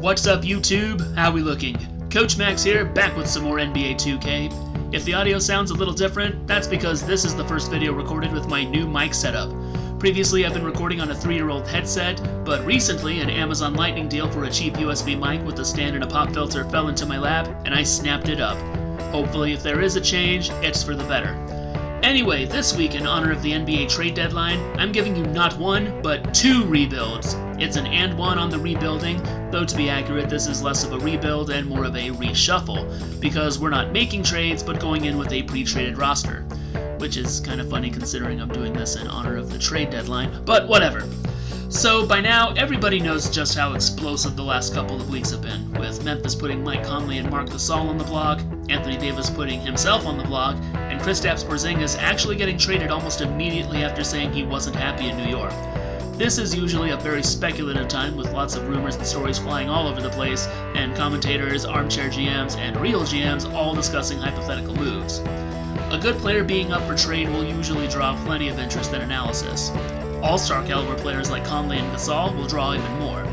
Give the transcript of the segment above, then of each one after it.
What's up, YouTube? How we looking? Coach Max here, back with some more NBA 2K. If the audio sounds a little different, that's because this is the first video recorded with my new mic setup. Previously, I've been recording on a 3-year-old headset, but recently an Amazon Lightning deal for a cheap USB mic with a stand and a pop filter fell into my lap, and I snapped it up. Hopefully, if there is a change, it's for the better. Anyway, this week, in honor of the NBA trade deadline, I'm giving you not one, but 2 rebuilds. It's an and one on the rebuilding, though to be accurate, this is less of a rebuild and more of a reshuffle, because we're not making trades, but going in with a pre-traded roster. Which is kind of funny considering I'm doing this in honor of the trade deadline, but whatever. So by now, everybody knows just how explosive the last couple of weeks have been, with Memphis putting Mike Conley and Marc Gasol on the block, Anthony Davis putting himself on the block, and Kristaps Porzingis actually getting traded almost immediately after saying he wasn't happy in New York. This is usually a very speculative time with lots of rumors and stories flying all over the place, and commentators, armchair GMs, and real GMs all discussing hypothetical moves. A good player being up for trade will usually draw plenty of interest and analysis. All-star caliber players like Conley and Gasol will draw even more.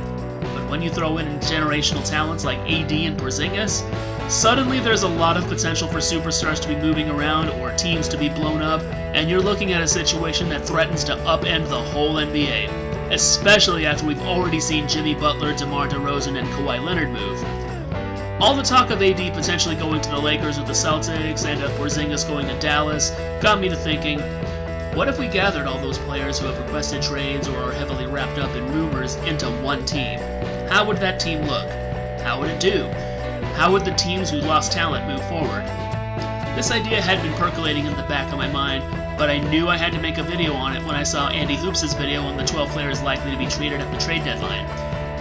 But when you throw in generational talents like AD and Porzingis, suddenly there's a lot of potential for superstars to be moving around or teams to be blown up, and you're looking at a situation that threatens to upend the whole NBA, especially after we've already seen Jimmy Butler, DeMar DeRozan, and Kawhi Leonard move. All the talk of AD potentially going to the Lakers or the Celtics and of Porzingis going to Dallas got me to thinking, what if we gathered all those players who have requested trades or are heavily wrapped up in rumors into one team? How would that team look? How would it do? How would the teams who lost talent move forward? This idea had been percolating in the back of my mind, but I knew I had to make a video on it when I saw Andy Hoops' video on the 12 players likely to be traded at the trade deadline.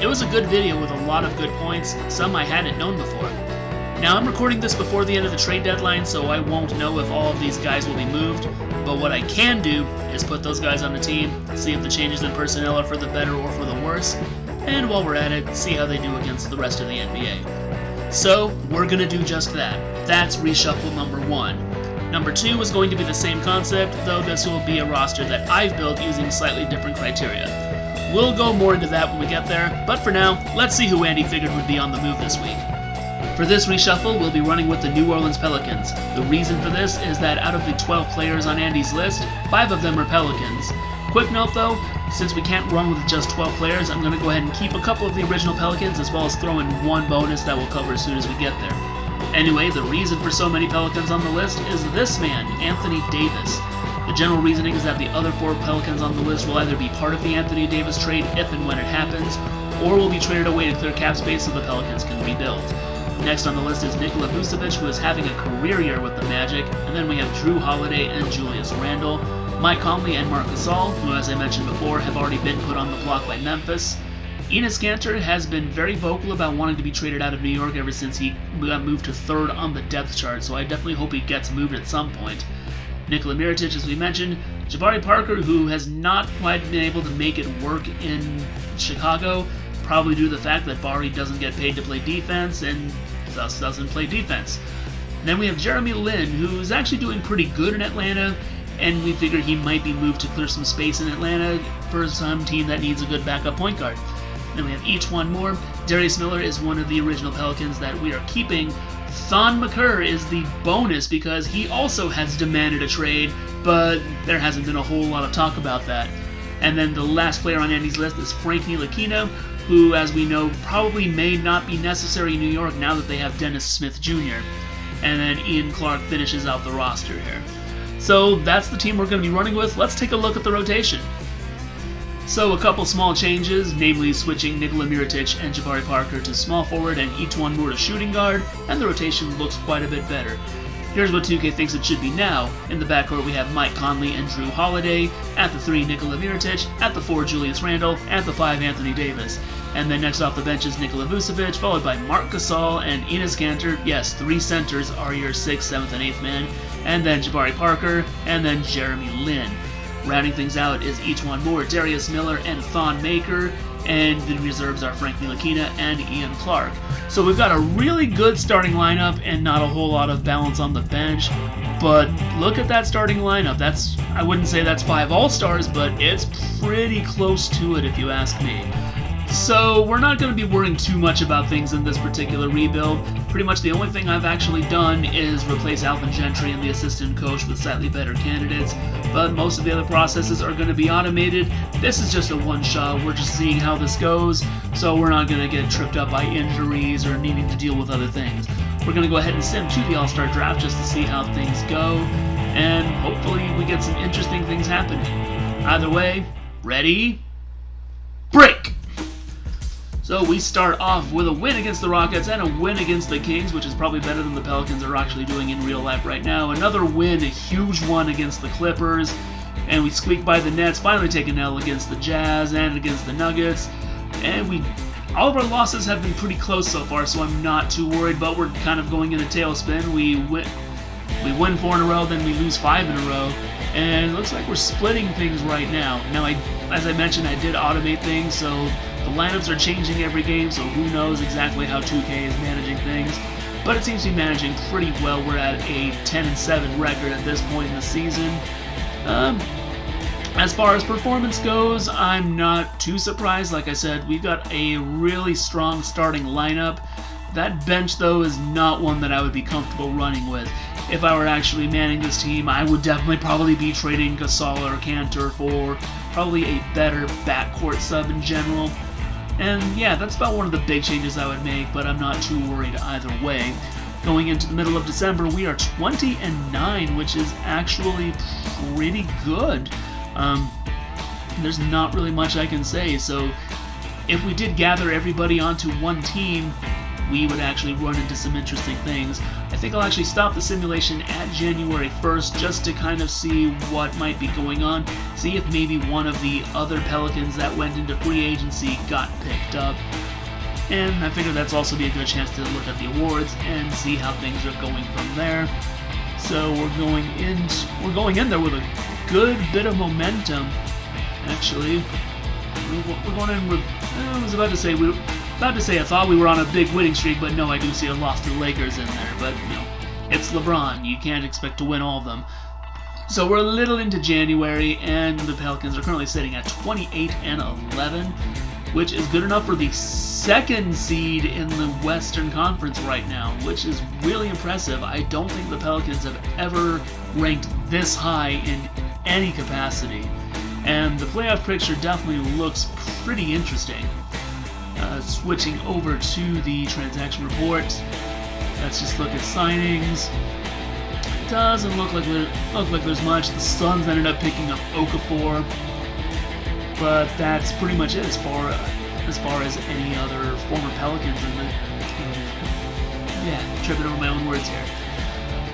It was a good video with a lot of good points, some I hadn't known before. Now I'm recording this before the end of the trade deadline, so I won't know if all of these guys will be moved, but what I can do is put those guys on the team, see if the changes in personnel are for the better or for the worse, and while we're at it, see how they do against the rest of the NBA. So, we're gonna do just that. That's reshuffle number 1. Number 2 is going to be the same concept, though this will be a roster that I've built using slightly different criteria. We'll go more into that when we get there, but for now, let's see who Andy figured would be on the move this week. For this reshuffle, we'll be running with the New Orleans Pelicans. The reason for this is that out of the 12 players on Andy's list, 5 of them are Pelicans. Quick note though, since we can't run with just 12 players, I'm going to go ahead and keep a couple of the original Pelicans as well as throw in one bonus that we'll cover as soon as we get there. Anyway, the reason for so many Pelicans on the list is this man, Anthony Davis. The general reasoning is that the other 4 Pelicans on the list will either be part of the Anthony Davis trade if and when it happens, or will be traded away to clear cap space so the Pelicans can rebuild. Next on the list is Nikola Vucevic, who is having a career year with the Magic, and then we have Drew Holiday and Julius Randle, Mike Conley and Marc Gasol, who as I mentioned before have already been put on the block by Memphis. Enes Kanter has been very vocal about wanting to be traded out of New York ever since he got moved to 3rd on the depth chart, so I definitely hope he gets moved at some point. Nikola Mirotic, as we mentioned, Jabari Parker, who has not quite been able to make it work in Chicago, probably due to the fact that Bari doesn't get paid to play defense and thus doesn't play defense. Then we have Jeremy Lin, who's actually doing pretty good in Atlanta, and we figure he might be moved to clear some space in Atlanta for some team that needs a good backup point guard. Then we have each one more. Darius Miller is one of the original Pelicans that we are keeping. Thon Maker is the bonus because he also has demanded a trade, but there hasn't been a whole lot of talk about that. And then the last player on Andy's list is Frank Ntilikina, who, as we know, probably may not be necessary in New York now that they have Dennis Smith Jr. And then Ian Clark finishes out the roster here. So that's the team we're going to be running with. Let's take a look at the rotation. So a couple small changes, namely switching Nikola Mirotic and Jabari Parker to small forward and each one more to shooting guard, and the rotation looks quite a bit better. Here's what 2K thinks it should be now. In the backcourt we have Mike Conley and Drew Holiday, at the 3 Nikola Mirotic, at the 4 Julius Randle, at the 5 Anthony Davis. And then next off the bench is Nikola Vucevic, followed by Marc Gasol and Enes Kanter. Yes, 3 centers are your 6th, 7th, and 8th men. And then Jabari Parker, and then Jeremy Lin. Rounding things out is each one more Darius Miller and Thon Maker, and the reserves are Frank Ntilikina and Ian Clark. So we've got a really good starting lineup and not a whole lot of balance on the bench, but look at that starting lineup. I wouldn't say that's 5 all-stars, but it's pretty close to it if you ask me. So we're not going to be worrying too much about things in this particular rebuild. Pretty much the only thing I've actually done is replace Alvin Gentry and the assistant coach with slightly better candidates, but most of the other processes are going to be automated. This is just a one-shot. We're just seeing how this goes, so we're not going to get tripped up by injuries or needing to deal with other things. We're going to go ahead and sim to the All-Star Draft just to see how things go, and hopefully we get some interesting things happening. Either way, ready, break! So we start off with a win against the Rockets and a win against the Kings, which is probably better than the Pelicans are actually doing in real life right now. Another win, a huge one against the Clippers, and we squeak by the Nets, finally take an L against the Jazz and against the Nuggets. And all of our losses have been pretty close so far, so I'm not too worried, but we're kind of going in a tailspin. We win 4 in a row, then we lose 5 in a row, and it looks like we're splitting things right now. Now, as I mentioned, I did automate things, so the lineups are changing every game, so who knows exactly how 2K is managing things, but it seems to be managing pretty well. We're at a 10-7 record at this point in the season. As far as performance goes, I'm not too surprised. Like I said, we've got a really strong starting lineup. That bench, though, is not one that I would be comfortable running with. If I were actually manning this team, I would definitely probably be trading Gasol or Cantor for probably a better backcourt sub in general. And yeah, that's about one of the big changes I would make, but I'm not too worried either way. Going into the middle of December, we are 20-9, which is actually pretty good. There's not really much I can say, so if we did gather everybody onto one team, we would actually run into some interesting things. I think I'll actually stop the simulation at January 1st just to kind of see what might be going on, see if maybe one of the other Pelicans that went into free agency got picked up. And I figure that's also be a good chance to look at the awards and see how things are going from there. So we're going in there with a good bit of momentum. Actually, we're going in with, I was about to say I thought we were on a big winning streak, but no, I do see a loss to the Lakers in there. But you know, it's LeBron. You can't expect to win all of them. So we're a little into January, and the Pelicans are currently sitting at 28-11, which is good enough for the second seed in the Western Conference right now, which is really impressive. I don't think the Pelicans have ever ranked this high in any capacity, and the playoff picture definitely looks pretty interesting. Switching over to the transaction report, let's just look at signings. Doesn't look like there's much. The Suns ended up picking up Okafor, but that's pretty much it as far as any other former Pelicans in the. Yeah, tripping over my own words here.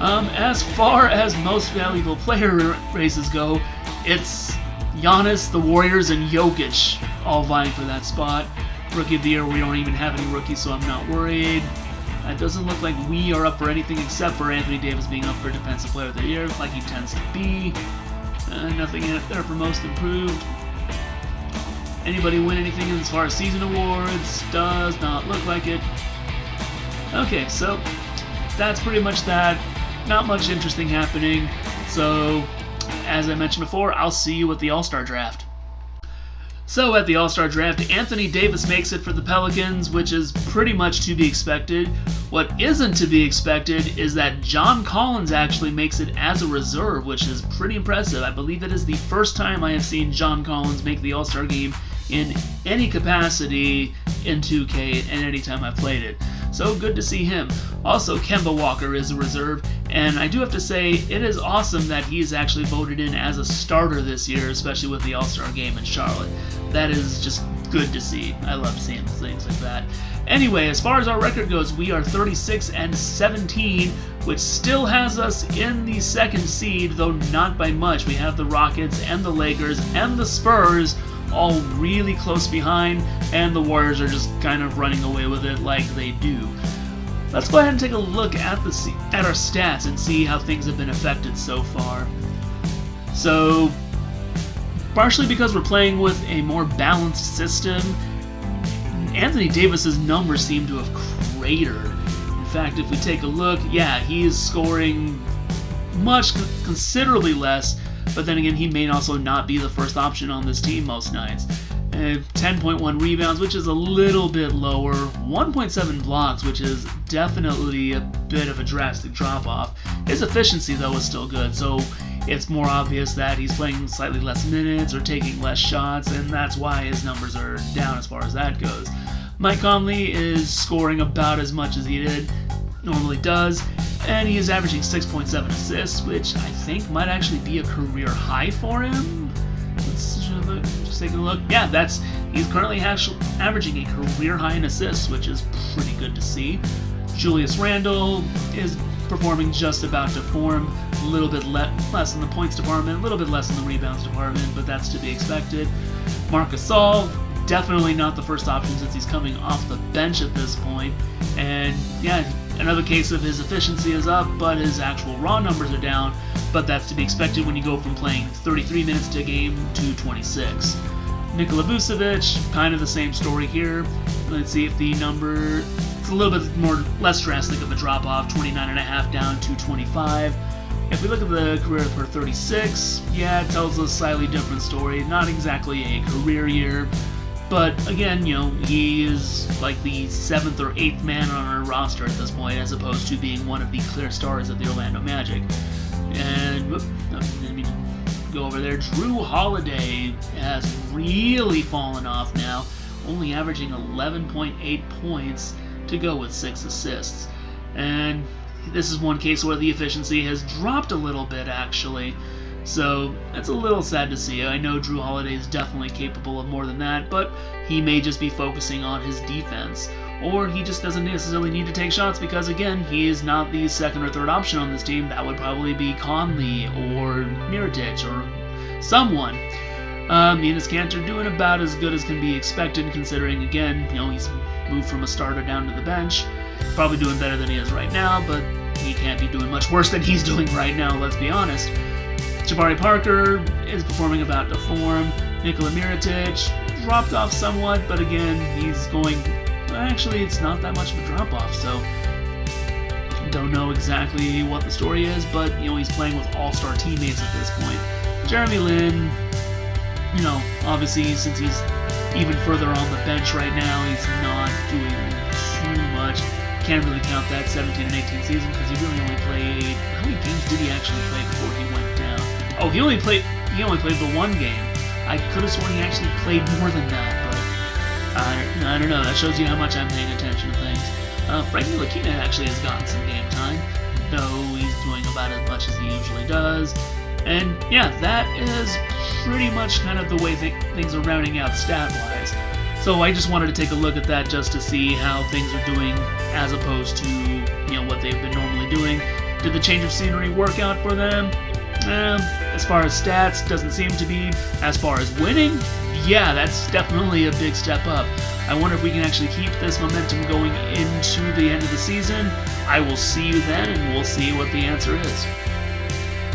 As far as most valuable player races go, it's Giannis, the Warriors, and Jokic all vying for that spot. Rookie of the Year, we don't even have any rookies, so I'm not worried. It doesn't look like we are up for anything except for Anthony Davis being up for Defensive Player of the Year, like he tends to be. Nothing in it there for Most Improved. Anybody win anything as far as season awards? Does not look like it. Okay, so that's pretty much that. Not much interesting happening. So, as I mentioned before, I'll see you at the All-Star Draft. So at the All-Star Draft, Anthony Davis makes it for the Pelicans, which is pretty much to be expected. What isn't to be expected is that John Collins actually makes it as a reserve, which is pretty impressive. I believe it is the first time I have seen John Collins make the All-Star game in any capacity in 2K and any time I've played it. So good to see him. Also, Kemba Walker is a reserve, and I do have to say it is awesome that he is actually voted in as a starter this year, especially with the All-Star game in Charlotte. That is just good to see. I love seeing things like that. Anyway, as far as our record goes, we are 36-17, which still has us in the second seed, though not by much. We have the Rockets and the Lakers and the Spurs all really close behind, and the Warriors are just kind of running away with it like they do. Let's go ahead and take a look at our stats and see how things have been affected so far. So, partially because we're playing with a more balanced system, Anthony Davis's numbers seem to have cratered. In fact, if we take a look, yeah, he is scoring considerably less, but then again, he may also not be the first option on this team most nights. 10.1 rebounds, which is a little bit lower, 1.7 blocks, which is definitely a bit of a drastic drop-off. His efficiency, though, is still good, so it's more obvious that he's playing slightly less minutes or taking less shots, and that's why his numbers are down as far as that goes. Mike Conley is scoring about as much as he normally does, and he is averaging 6.7 assists, which I think might actually be a career high for him. Just taking a look. Yeah, he's currently averaging a career high in assists, which is pretty good to see. Julius Randle is performing just about to form, a little bit less in the points department, a little bit less in the rebounds department, but that's to be expected. Marc Gasol, definitely not the first option since he's coming off the bench at this point. And yeah, another case of his efficiency is up, but his actual raw numbers are down. But that's to be expected when you go from playing 33 minutes a game to 26. Nikola Vucevic, kind of the same story here. Let's see if the number, it's a little bit less drastic of a drop-off, 29.5 down to 25. If we look at the career per 36, yeah, it tells a slightly different story. Not exactly a career year, but again, he is like the 7th or 8th man on our roster at this point, as opposed to being one of the clear stars of the Orlando Magic. And let me go over there. Drew Holiday has really fallen off now, only averaging 11.8 points to go with 6 assists. And this is one case where the efficiency has dropped a little bit, actually. So that's a little sad to see. I know Drew Holiday is definitely capable of more than that, but he may just be focusing on his defense. Or he just doesn't necessarily need to take shots because, again, he is not the second or third option on this team. That would probably be Conley or Mirotic or someone. Enes Kanter doing about as good as can be expected, considering, again, he's moved from a starter down to the bench. Probably doing better than he is right now, but he can't be doing much worse than he's doing right now, let's be honest. Jabari Parker is performing about to form. Nikola Mirotic dropped off somewhat, but again, he's going... Actually, it's not that much of a drop-off, so don't know exactly what the story is, but, he's playing with all-star teammates at this point. Jeremy Lin, obviously, since he's even further on the bench right now, he's not doing too much. Can't really count that 17 and 18 season because he really only played... How many games did he actually play before he went down? Oh, he only played the one game. I could have sworn he actually played more than that, but I don't know. That shows you how much I'm paying attention to things. Frankie Ntilikina actually has gotten some game time, though he's doing about as much as he usually does. And yeah, that is pretty much kind of the way things are rounding out stat-wise. So I just wanted to take a look at that just to see how things are doing as opposed to, what they've been normally doing. Did the change of scenery work out for them? As far as stats, doesn't seem to be. As far as winning, yeah, that's definitely a big step up. I wonder if we can actually keep this momentum going into the end of the season. I will see you then, and we'll see what the answer is.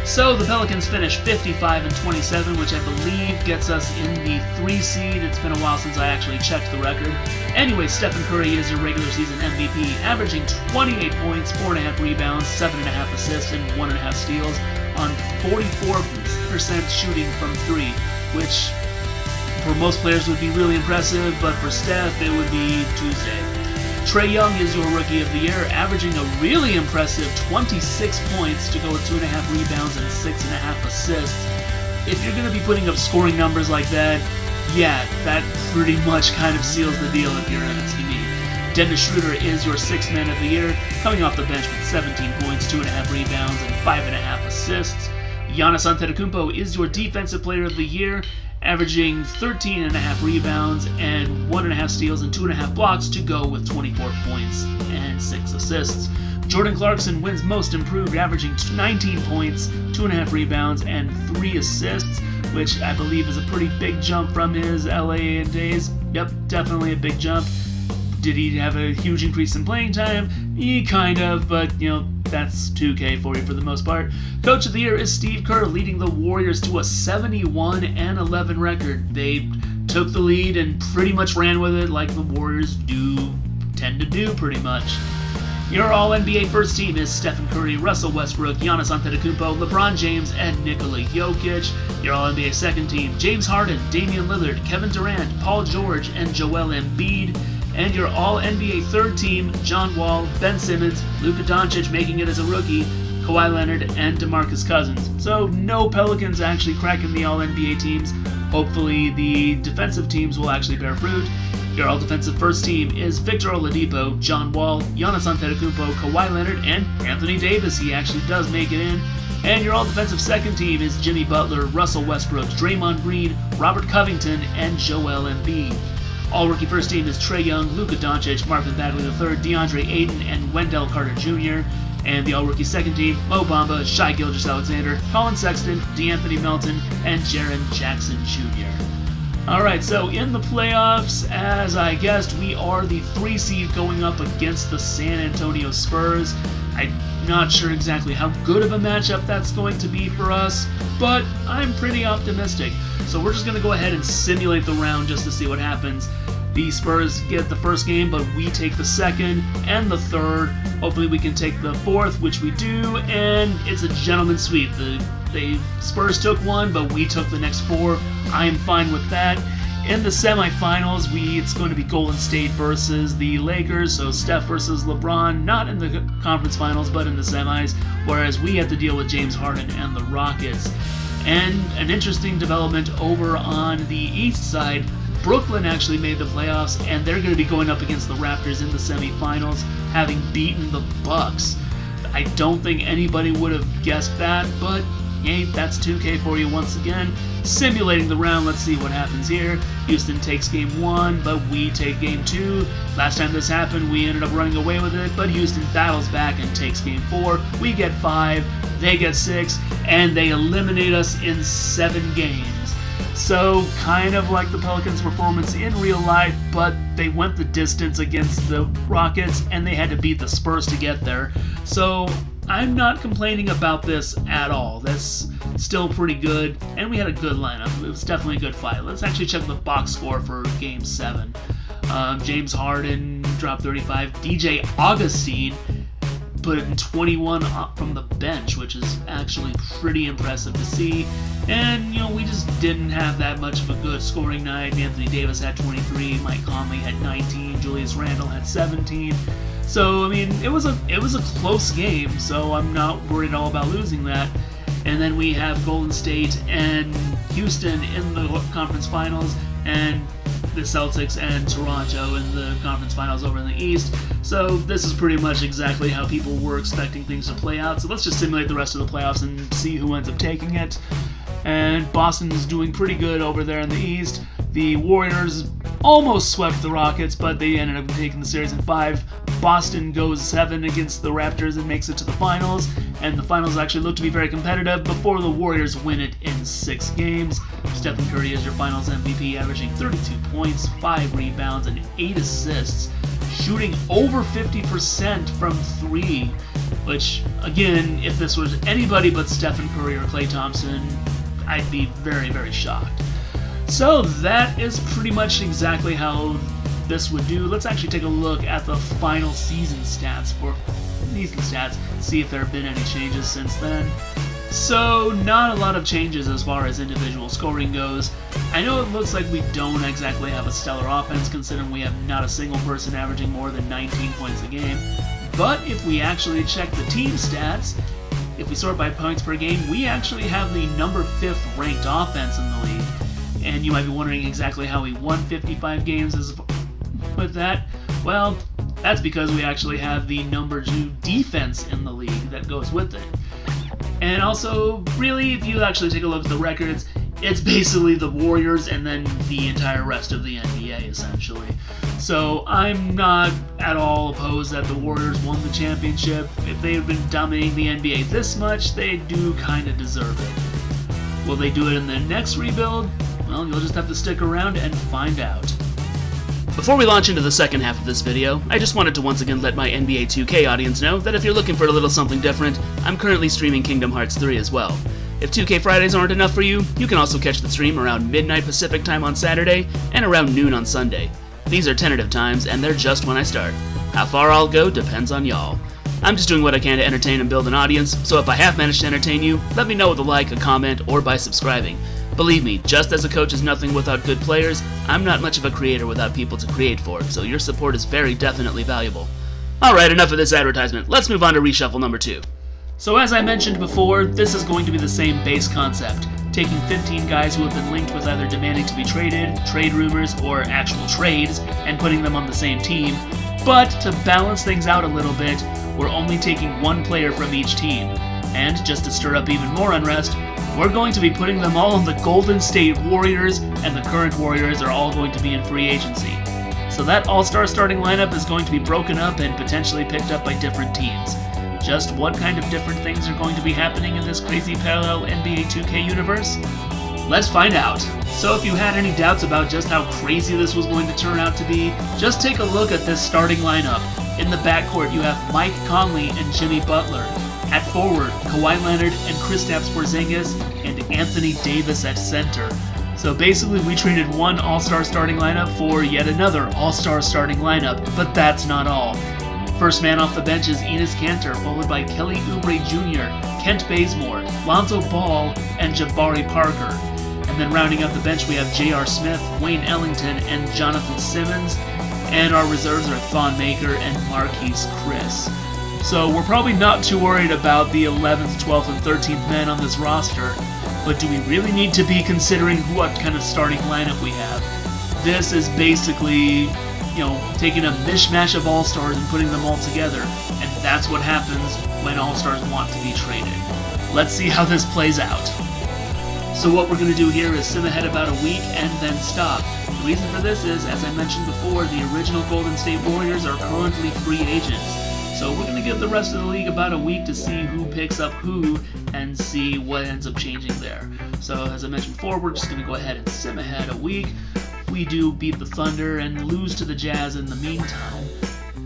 So the Pelicans finished 55-27, which I believe gets us in the 3 seed. It's been a while since I actually checked the record. Anyway, Stephen Curry is your regular season MVP, averaging 28 points, 4.5 rebounds, 7.5 assists, and 1.5 steals on 44% shooting from 3, which for most players would be really impressive, but for Steph it would be Tuesday. Trae Young is your Rookie of the Year, averaging a really impressive 26 points to go with 2.5 rebounds and 6.5 assists. If you're going to be putting up scoring numbers like that, yeah, that pretty much kind of seals the deal if you're asking me. Dennis Schroeder is your 6th Man of the Year, coming off the bench with 17 points, 2.5 rebounds, and 5.5 assists. Giannis Antetokounmpo is your Defensive Player of the Year, averaging 13.5 rebounds and 1.5 steals and 2.5 blocks to go with 24 points and 6 assists. Jordan Clarkson wins Most Improved, averaging 19 points, 2.5 rebounds, and 3 assists, which I believe is a pretty big jump from his LA days. Yep, definitely a big jump. Did he have a huge increase in playing time? Kind of, but, that's 2K for you for the most part. Coach of the Year is Steve Kerr, leading the Warriors to a 71-11 record. They took the lead and pretty much ran with it like the Warriors tend to do pretty much. Your All-NBA first team is Stephen Curry, Russell Westbrook, Giannis Antetokounmpo, LeBron James, and Nikola Jokic. Your All-NBA second team, James Harden, Damian Lillard, Kevin Durant, Paul George, and Joel Embiid. And your All-NBA third team, John Wall, Ben Simmons, Luka Doncic making it as a rookie, Kawhi Leonard, and DeMarcus Cousins. So no Pelicans actually cracking the All-NBA teams. Hopefully the defensive teams will actually bear fruit. Your all-defensive first team is Victor Oladipo, John Wall, Giannis Antetokounmpo, Kawhi Leonard, and Anthony Davis. He actually does make it in. And your all-defensive second team is Jimmy Butler, Russell Westbrook, Draymond Green, Robert Covington, and Joel Embiid. All-rookie first team is Trae Young, Luka Doncic, Marvin Bagley III, DeAndre Ayton, and Wendell Carter Jr. And the all-rookie second team, Mo Bamba, Shai Gilgeous-Alexander, Colin Sexton, DeAnthony Melton, and Jaren Jackson Jr. Alright, so in the playoffs, as I guessed, we are the 3 seed going up against the San Antonio Spurs. I'm not sure exactly how good of a matchup that's going to be for us, but I'm pretty optimistic. So we're just going to go ahead and simulate the round just to see what happens. The Spurs get the first game, but we take the second and the third. Hopefully we can take the fourth, which we do, and it's a gentleman's sweep. The Spurs took one, but we took the next 4. I am fine with that. In the semifinals, it's going to be Golden State versus the Lakers, so Steph versus LeBron, not in the conference finals, but in the semis, whereas we have to deal with James Harden and the Rockets. And an interesting development over on the East side, Brooklyn actually made the playoffs, and they're going to be going up against the Raptors in the semifinals, having beaten the Bucks. I don't think anybody would have guessed that, but hey, that's 2K for you once again. Simulating the round, let's see what happens here. Houston takes game 1, but we take game 2. Last time this happened, we ended up running away with it, but Houston battles back and takes game 4. We get 5, they get 6, and they eliminate us in 7 games. So, kind of like the Pelicans' performance in real life, but they went the distance against the Rockets, and they had to beat the Spurs to get there. So, I'm not complaining about this at all. That's still pretty good, and we had a good lineup. It was definitely a good fight. Let's actually check the box score for Game 7. James Harden dropped 35. DJ Augustine put in 21 from the bench, which is actually pretty impressive to see. And, we just didn't have that much of a good scoring night. Anthony Davis had 23, Mike Conley had 19, Julius Randle had 17. So, it was a close game, so I'm not worried at all about losing that. And then we have Golden State and Houston in the conference finals, and the Celtics and Toronto in the conference finals over in the East. So this is pretty much exactly how people were expecting things to play out. So let's just simulate the rest of the playoffs and see who ends up taking it. And Boston's doing pretty good over there in the East. The Warriors almost swept the Rockets, but they ended up taking the series in 5. Boston goes 7 against the Raptors and makes it to the finals, and the finals actually look to be very competitive before the Warriors win it in 6 games. Stephen Curry is your finals MVP, averaging 32 points, 5 rebounds, and 8 assists, shooting over 50% from 3, which, again, if this was anybody but Stephen Curry or Klay Thompson, I'd be very, very shocked. So that is pretty much exactly how this would do. Let's actually take a look at the final season stats for see if there have been any changes since then. So not a lot of changes as far as individual scoring goes. I know it looks like we don't exactly have a stellar offense considering we have not a single person averaging more than 19 points a game, but if we actually check the team stats, if we sort by points per game, we actually have the number 5th ranked offense in the league. And you might be wondering exactly how we won 55 games with that. Well, that's because we actually have the number 2 defense in the league that goes with it. And also, really, if you actually take a look at the records, it's basically the Warriors and then the entire rest of the NBA, essentially. So I'm not at all opposed that the Warriors won the championship. If they've been dominating the NBA this much, they do kind of deserve it. Will they do it in the next rebuild? Well, you'll just have to stick around and find out. Before we launch into the second half of this video, I just wanted to once again let my NBA 2K audience know that if you're looking for a little something different, I'm currently streaming Kingdom Hearts 3 as well. If 2K Fridays aren't enough for you, you can also catch the stream around midnight Pacific time on Saturday and around noon on Sunday. These are tentative times, and they're just when I start. How far I'll go depends on y'all. I'm just doing what I can to entertain and build an audience, so if I have managed to entertain you, let me know with a like, a comment, or by subscribing. Believe me, just as a coach is nothing without good players, I'm not much of a creator without people to create for, so your support is very definitely valuable. Alright, enough of this advertisement. Let's move on to reshuffle number 2. So as I mentioned before, this is going to be the same base concept, taking 15 guys who have been linked with either demanding to be traded, trade rumors, or actual trades, and putting them on the same team. But to balance things out a little bit, we're only taking one player from each team. And just to stir up even more unrest, we're going to be putting them all on the Golden State Warriors, and the current Warriors are all going to be in free agency. So that all-star starting lineup is going to be broken up and potentially picked up by different teams. Just what kind of different things are going to be happening in this crazy parallel NBA 2K universe? Let's find out. So if you had any doubts about just how crazy this was going to turn out to be, just take a look at this starting lineup. In the backcourt you have Mike Conley and Jimmy Butler. At forward, Kawhi Leonard and Kristaps Porzingis and Anthony Davis at center. So basically we traded one all-star starting lineup for yet another all-star starting lineup, but that's not all. First man off the bench is Enes Kanter, followed by Kelly Oubre Jr., Kent Bazemore, Lonzo Ball, and Jabari Parker. And then rounding out the bench we have J.R. Smith, Wayne Ellington, and Jonathan Simmons. And our reserves are Thon Maker and Marquise Chris. So we're probably not too worried about the 11th, 12th, and 13th men on this roster, but do we really need to be considering what kind of starting lineup we have? This is basically, taking a mishmash of all-stars and putting them all together, and that's what happens when all-stars want to be traded. Let's see how this plays out. So what we're going to do here is sim ahead about a week and then stop. The reason for this is, as I mentioned before, the original Golden State Warriors are currently free agents. So we're going to give the rest of the league about a week to see who picks up who and see what ends up changing there. So as I mentioned before, we're just going to go ahead and sim ahead a week. We do beat the Thunder and lose to the Jazz in the meantime.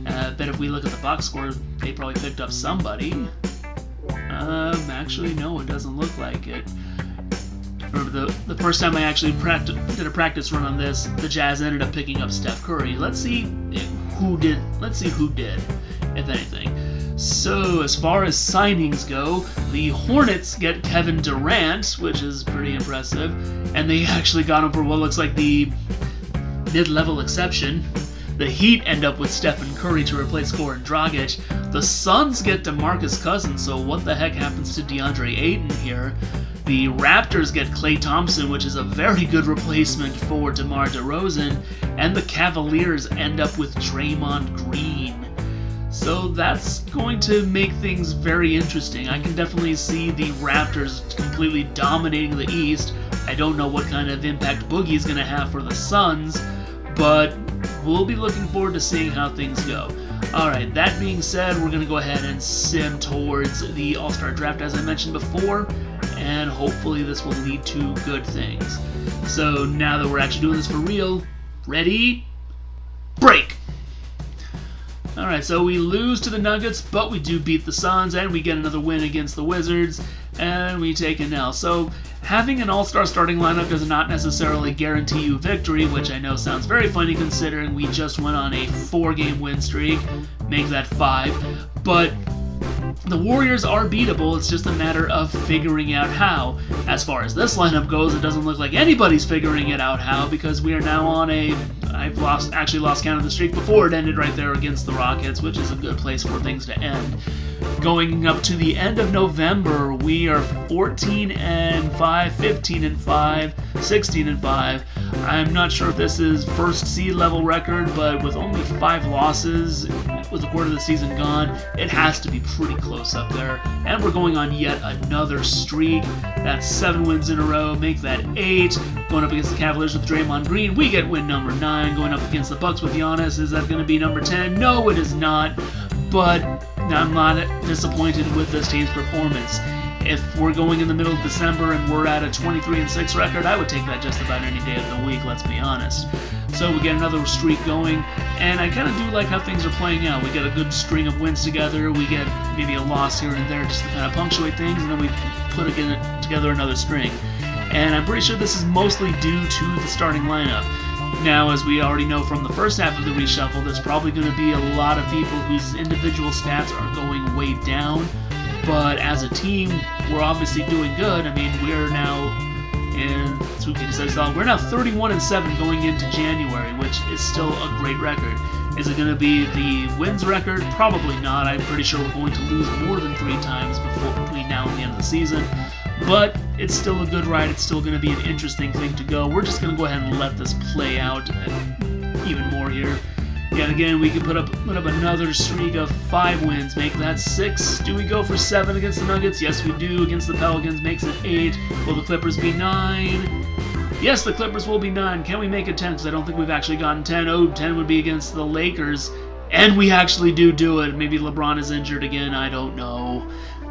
I bet if we look at the box score, they probably picked up somebody. Actually, no, it doesn't look like it. Remember, the first time I actually did a practice run on this, the Jazz ended up picking up Steph Curry. Let's see who did, if anything. So, as far as signings go, the Hornets get Kevin Durant, which is pretty impressive, and they actually got him for what looks like the mid-level exception. The Heat end up with Stephen Curry to replace Goran Dragic. The Suns get DeMarcus Cousins, so what the heck happens to DeAndre Ayton here? The Raptors get Klay Thompson, which is a very good replacement for DeMar DeRozan, and the Cavaliers end up with Draymond Green. So that's going to make things very interesting. I can definitely see the Raptors completely dominating the East. I don't know what kind of impact Boogie's going to have for the Suns, but we'll be looking forward to seeing how things go. Alright, that being said, we're going to go ahead and sim towards the All-Star Draft as I mentioned before, and hopefully this will lead to good things. So now that we're actually doing this for real, ready? Break! Alright, so we lose to the Nuggets, but we do beat the Suns, and we get another win against the Wizards, and we take an L. So having an all-star starting lineup does not necessarily guarantee you victory, which I know sounds very funny considering we just went on a 4-game win streak, make that 5, but the Warriors are beatable. It's just a matter of figuring out how. As far as this lineup goes, it doesn't look like anybody's figuring it out how, because we are now on a... I've actually lost count of the streak before it ended right there against the Rockets, which is a good place for things to end. Going up to the end of November, we are 14-5, 15-5, 16-5. I'm not sure if this is first seed level record, but with only 5 losses, with a quarter of the season gone, it has to be pretty close up there. And we're going on yet another streak. That's 7 wins in a row, make that 8. Going up against the Cavaliers with Draymond Green, we get win number 9. Going up against the Bucks with Giannis, is that going to be number 10? No, it is not. But I'm not disappointed with this team's performance. If we're going in the middle of December and we're at a 23-6 record, I would take that just about any day of the week, let's be honest. So we get another streak going, and I kind of do like how things are playing out. We get a good string of wins together, we get maybe a loss here and there just to kind of punctuate things, and then we put together another string. And I'm pretty sure this is mostly due to the starting lineup. Now, as we already know from the first half of the reshuffle, there's probably going to be a lot of people whose individual stats are going way down, but as a team, we're obviously doing good. I mean, we're now in, we're now 31-7 going into January, which is still a great record. Is it going to be the wins record? Probably not. I'm pretty sure we're going to lose more than 3 times between now and the end of the season. But it's still a good ride. It's still going to be an interesting thing to go. We're just going to go ahead and let this play out even more here. Yet again, we can put up another streak of 5 wins, make that 6. Do we go for 7 against the Nuggets? Yes, we do. Against the Pelicans, makes it 8. Will the Clippers be 9? Yes, the Clippers will be 9. Can we make it 10? Because I don't think we've actually gotten 10. Oh, 10 would be against the Lakers. And we actually do it. Maybe LeBron is injured again. I don't know.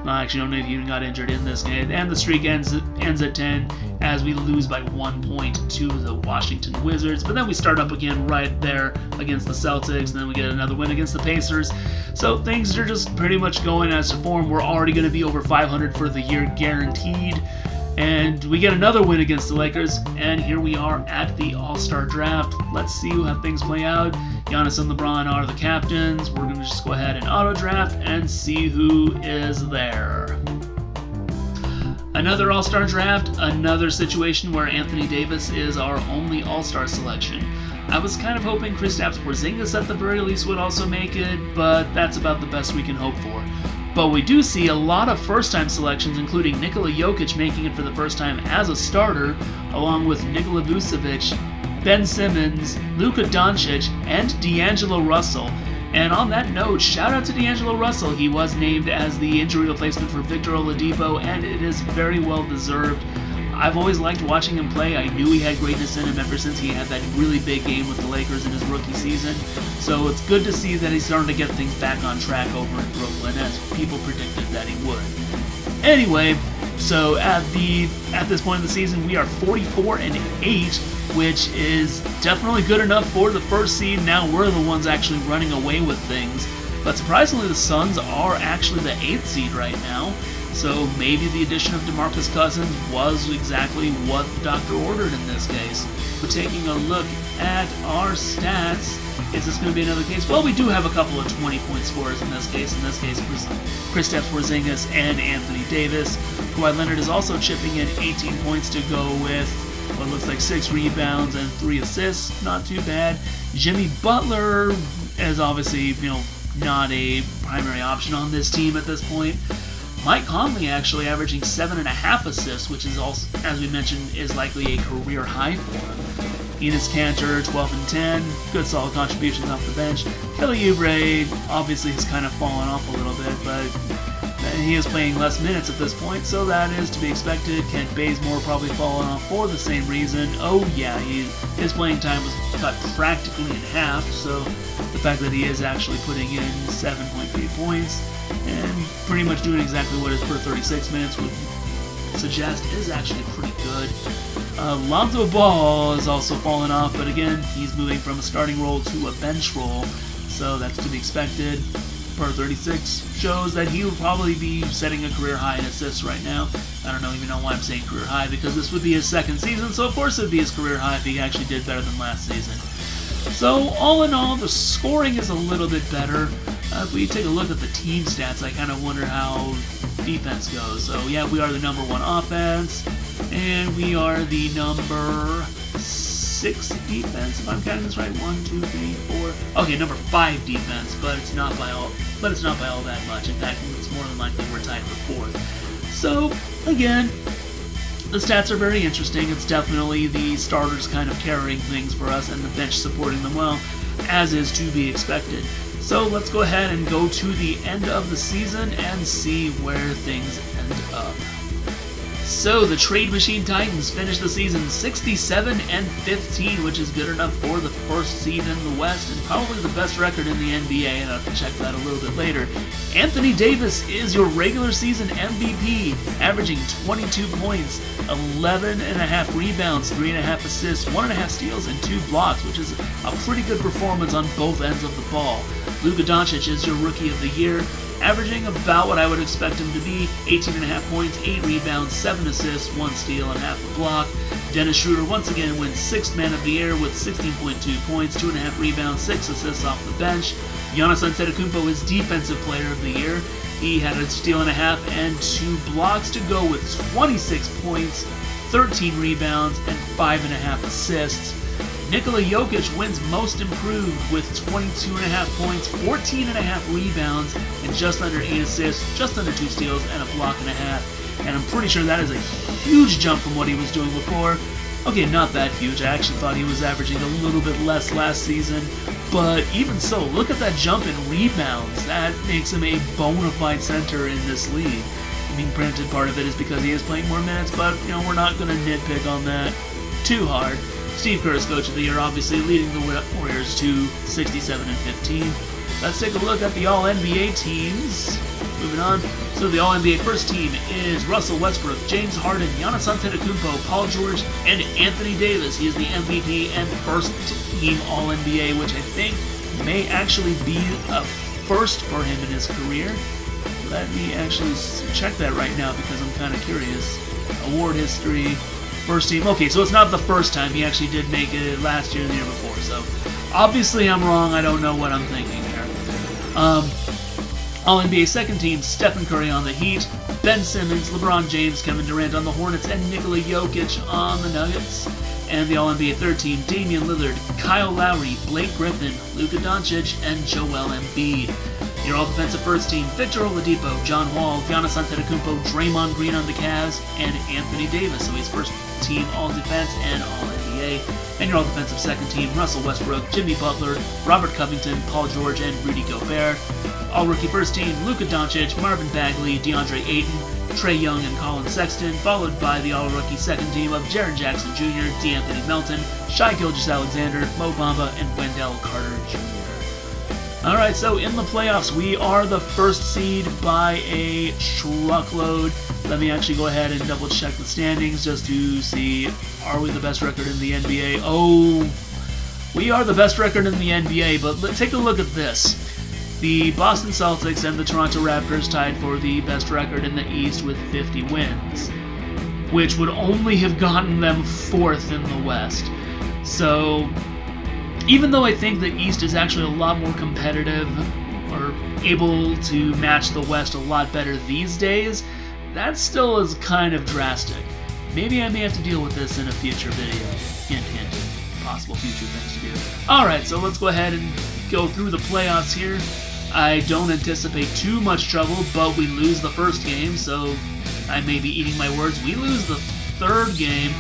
I actually don't know if he even got injured in this game. And the streak ends at 10 as we lose by 1 point to the Washington Wizards. But then we start up again right there against the Celtics, and then we get another win against the Pacers. So things are just pretty much going as to form. We're already going to be over 500 for the year guaranteed. And we get another win against the Lakers, and here we are at the All-Star Draft. Let's see how things play out. Giannis and LeBron are the captains. We're going to just go ahead and auto-draft and see who is there. Another All-Star Draft, another situation where Anthony Davis is our only All-Star selection. I was kind of hoping Kristaps Porzingis at the very least would also make it, but that's about the best we can hope for. But we do see a lot of first-time selections, including Nikola Jokic making it for the first time as a starter, along with Nikola Vucevic, Ben Simmons, Luka Doncic, and D'Angelo Russell. And on that note, shout out to D'Angelo Russell. He was named as the injury replacement for Victor Oladipo, and it is very well deserved. I've always liked watching him play. I knew he had greatness in him ever since he had that really big game with the Lakers in his rookie season. So it's good to see that he's starting to get things back on track over in Brooklyn, as people predicted that he would. Anyway, so at this point in the season, we are 44-8, which is definitely good enough for the first seed. Now we're the ones actually running away with things. But surprisingly, the Suns are actually the 8th seed right now. So maybe the addition of DeMarcus Cousins was exactly what the doctor ordered in this case. But taking a look at our stats, is this going to be another case? Well, we do have a couple of 20-point scorers in this case. In this case, Kristaps Porzingis and Anthony Davis. Kawhi Leonard is also chipping in 18 points to go with what looks like 6 rebounds and 3 assists. Not too bad. Jimmy Butler is obviously, not a primary option on this team at this point. Mike Conley actually averaging 7.5 assists, which is also, as we mentioned, is likely a career high for him. Enes Kanter, 12 and 10, good solid contributions off the bench. Kelly Oubre obviously has kind of fallen off a little bit, but he is playing less minutes at this point, so that is to be expected. Kent Bazemore probably fallen off for the same reason. Oh yeah, his playing time was cut practically in half, so the fact that he is actually putting in 7.3 points and pretty much doing exactly what his per 36 minutes would suggest is actually pretty good. Lonzo Ball has also fallen off, but again, he's moving from a starting role to a bench role, so that's to be expected. Per 36 shows that he will probably be setting a career high in assists right now. I don't even know why I'm saying career high, because this would be his second season, so of course it would be his career high if he actually did better than last season. So all in all, the scoring is a little bit better. If we take a look at the team stats, I kind of wonder how defense goes. So yeah, we are the number 1 offense, and we are the number 6 defense, if I'm counting this right. 1, 2, 3, 4. Okay, number 5 defense, but it's not by all that much. In fact, it's more than likely we're tied for 4th. So again, the stats are very interesting. It's definitely the starters kind of carrying things for us and the bench supporting them well, as is to be expected. So let's go ahead and go to the end of the season and see where things end up. So the Trade Machine Titans finished the season 67-15, which is good enough for the first seed in the West and probably the best record in the NBA, and I'll have to check that a little bit later. Anthony Davis is your regular season MVP, averaging 22 points, 11.5 rebounds, 3.5 assists, 1.5 steals, and 2 blocks, which is a pretty good performance on both ends of the ball. Luka Doncic is your Rookie of the Year, averaging about what I would expect him to be, 18.5 points, 8 rebounds, 7 assists, 1 steal, and half a block. Dennis Schroeder once again wins 6th Man of the Year with 16.2 points, 2.5 rebounds, 6 assists off the bench. Giannis Antetokounmpo is Defensive Player of the Year. He had a steal and a half and 2 blocks to go with 26 points, 13 rebounds, and 5.5 assists. Nikola Jokic wins Most Improved with 22.5 points, 14.5 rebounds, and just under 8 assists, just under 2 steals, and a block and a half. And I'm pretty sure that is a huge jump from what he was doing before. Okay, not that huge. I actually thought he was averaging a little bit less last season. But even so, look at that jump in rebounds. That makes him a bona fide center in this league. I mean, granted, part of it is because he is playing more minutes, but, we're not going to nitpick on that too hard. Steve Kerr is Coach of the Year, obviously, leading the Warriors to 67-15. Let's take a look at the All-NBA teams. Moving on. So the All-NBA first team is Russell Westbrook, James Harden, Giannis Antetokounmpo, Paul George, and Anthony Davis. He is the MVP and first team All-NBA, which I think may actually be a first for him in his career. Let me actually check that right now because I'm kind of curious. Award history, first team. Okay, so it's not the first time. He actually did make it last year and the year before. So obviously I'm wrong. I don't know what I'm thinking here. All-NBA second team, Stephen Curry on the Heat, Ben Simmons, LeBron James, Kevin Durant on the Hornets, and Nikola Jokic on the Nuggets. And the All-NBA third team, Damian Lillard, Kyle Lowry, Blake Griffin, Luka Doncic, and Joel Embiid. Your All-Defensive first team, Victor Oladipo, John Wall, Giannis Antetokounmpo, Draymond Green on the Cavs, and Anthony Davis. So he's first team All-Defense and All-NBA. And your All-Defensive second team, Russell Westbrook, Jimmy Butler, Robert Covington, Paul George, and Rudy Gobert. All-Rookie first team, Luka Doncic, Marvin Bagley, DeAndre Ayton, Trae Young, and Colin Sexton, followed by the All-Rookie second team of Jaren Jackson Jr., DeAnthony Melton, Shai Gilgeous-Alexander, Mo Bamba, and Wendell Carter Jr. Alright, so in the playoffs, we are the first seed by a truckload. Let me actually go ahead and double check the standings just to see, are we the best record in the NBA? Oh, we are the best record in the NBA, but take a look at this. The Boston Celtics and the Toronto Raptors tied for the best record in the East with 50 wins, which would only have gotten them 4th in the West. So even though I think the East is actually a lot more competitive or able to match the West a lot better these days, that still is kind of drastic. Maybe I may have to deal with this in a future video. Hint, hint. Possible future things to do. Alright, so let's go ahead and go through the playoffs here. I don't anticipate too much trouble, but we lose the first game, so I may be eating my words. We lose the third game,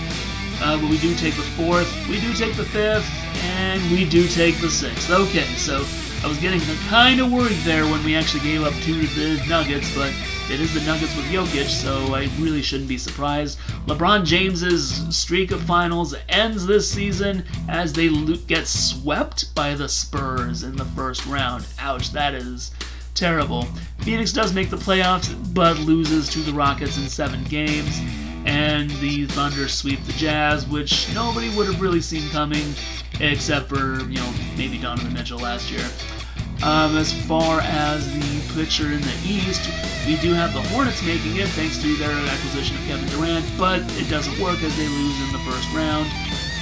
but we do take the fourth, we do take the fifth, and we do take the sixth. Okay, so I was getting kind of worried there when we actually gave up to the Nuggets, but it is the Nuggets with Jokic, so I really shouldn't be surprised. LeBron James's streak of finals ends this season as they get swept by the Spurs in the first round. Ouch, that is terrible. Phoenix does make the playoffs, but loses to the Rockets in 7 games. And the Thunder sweep the Jazz, which nobody would have really seen coming, except for, maybe Donovan Mitchell last year. As far as the picture in the East, we do have the Hornets making it thanks to their acquisition of Kevin Durant, but it doesn't work as they lose in the first round.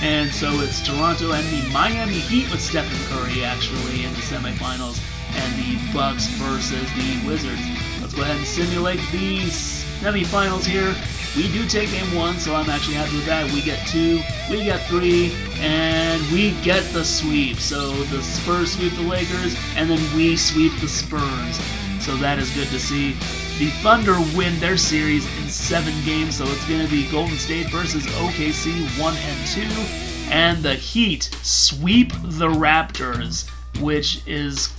And so it's Toronto and the Miami Heat with Stephen Curry actually in the semifinals, and the Bucks versus the Wizards. Let's go ahead and simulate the semifinals here. We do take game 1, so I'm actually happy with that. We get 2, we get 3, and we get the sweep. So the Spurs sweep the Lakers, and then we sweep the Spurs. So that is good to see. The Thunder win their series in 7 games, so it's going to be Golden State versus OKC 1 and 2. And the Heat sweep the Raptors, which is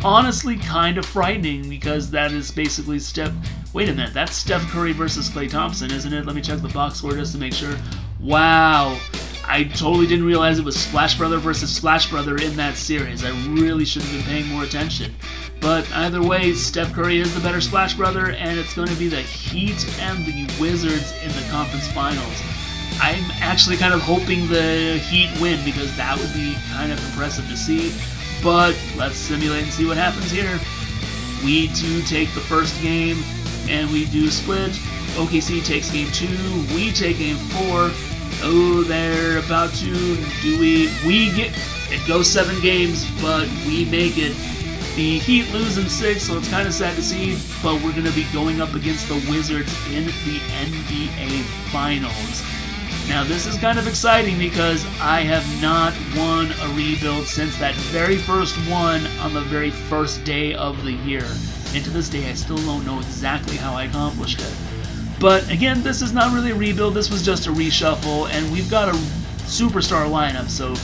honestly kind of frightening because that is basically Wait a minute, that's Steph Curry versus Klay Thompson, isn't it? Let me check the box score just to make sure. Wow, I totally didn't realize it was Splash Brother versus Splash Brother in that series. I really should have been paying more attention. But either way, Steph Curry is the better Splash Brother, and it's going to be the Heat and the Wizards in the conference finals. I'm actually kind of hoping the Heat win because that would be kind of impressive to see. But let's simulate and see what happens here. We do take the first game, and we do split. OKC takes game 2, we take game 4. Oh, they're about to, we get, it goes 7 games, but we make it. The Heat lose in 6, so it's kind of sad to see, but we're going to be going up against the Wizards in the NBA Finals. Now, this is kind of exciting because I have not won a rebuild since that very first one on the very first day of the year. And to this day, I still don't know exactly how I accomplished it. But again, this is not really a rebuild, this was just a reshuffle, and we've got a superstar lineup, so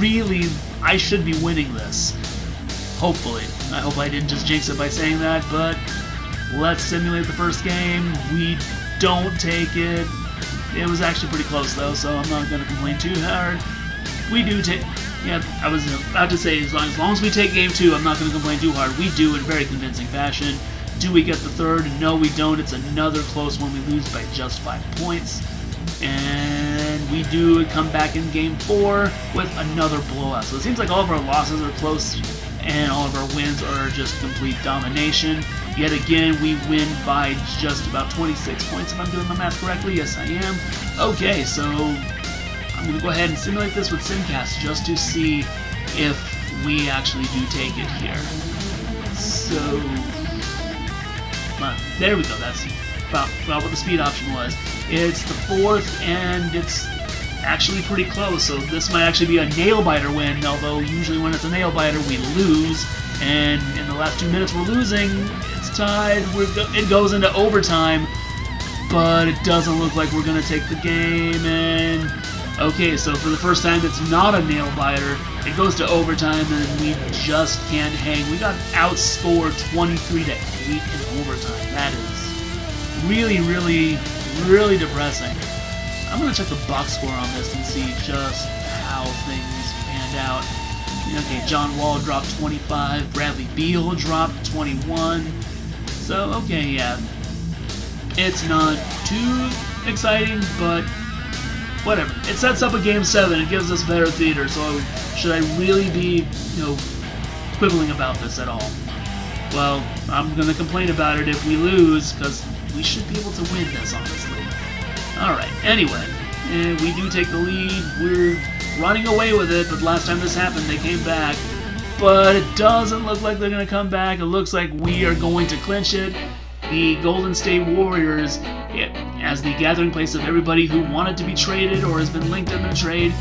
really, I should be winning this. Hopefully. I hope I didn't just jinx it by saying that, but let's simulate the first game. We don't take it. It was actually pretty close, though, so I'm not going to complain too hard. We do take... Yeah, I was about to say, as long as we take game 2, I'm not going to complain too hard. We do in very convincing fashion. Do we get the third? No, we don't. It's another close one. We lose by just 5 points. And we do come back in game 4 with another blowout. So it seems like all of our losses are close and all of our wins are just complete domination. Yet again, we win by just about 26 points if I'm doing my math correctly. Yes, I am. Okay, so I'm going to go ahead and simulate this with Simcast just to see if we actually do take it here. So... there we go, that's about what the speed option was. It's the 4th, and it's actually pretty close, so this might actually be a nail-biter win, although usually when it's a nail-biter, we lose, and in the last 2 minutes we're losing. It's tied, it goes into overtime, but it doesn't look like we're going to take the game, and... Okay, so for the first time, it's not a nail-biter. It goes to overtime, and we just can't hang. We got outscored 23-8 in overtime. That is really, really, really depressing. I'm going to check the box score on this and see just how things panned out. Okay, John Wall dropped 25. Bradley Beal dropped 21. So, okay, yeah. It's not too exciting, but... whatever. It sets up a game 7. It gives us better theater, so should I really be, quibbling about this at all? Well, I'm going to complain about it if we lose, because we should be able to win this, honestly. Alright, anyway, we do take the lead. We're running away with it, but last time this happened, they came back. But it doesn't look like they're going to come back. It looks like we are going to clinch it. The Golden State Warriors, as the gathering place of everybody who wanted to be traded or has been linked in a trade,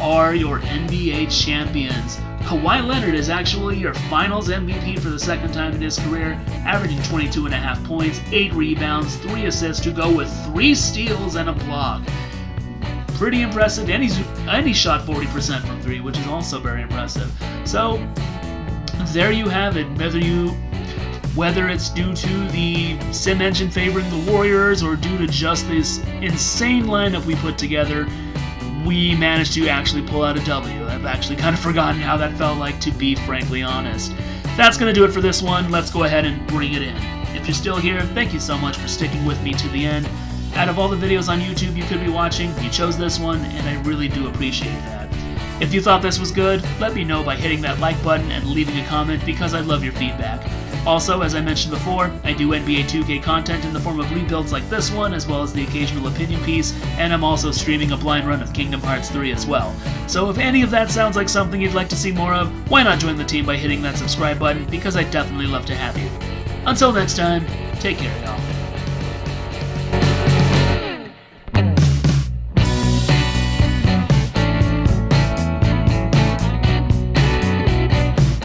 are your NBA champions. Kawhi Leonard is actually your finals MVP for the second time in his career, averaging 22.5 points, 8 rebounds, 3 assists to go with 3 steals and a block. Pretty impressive, and he shot 40% from 3, which is also very impressive. So, there you have it. Whether it's due to the sim engine favoring the Warriors or due to just this insane lineup we put together, we managed to actually pull out a W. I've actually kind of forgotten how that felt like, to be frankly honest. That's going to do it for this one. Let's go ahead and bring it in. If you're still here, thank you so much for sticking with me to the end. Out of all the videos on YouTube you could be watching, you chose this one, and I really do appreciate that. If you thought this was good, let me know by hitting that like button and leaving a comment, because I love your feedback. Also, as I mentioned before, I do NBA 2K content in the form of rebuilds like this one, as well as the occasional opinion piece, and I'm also streaming a blind run of Kingdom Hearts 3 as well. So if any of that sounds like something you'd like to see more of, why not join the team by hitting that subscribe button, because I'd definitely love to have you. Until next time, take care, y'all.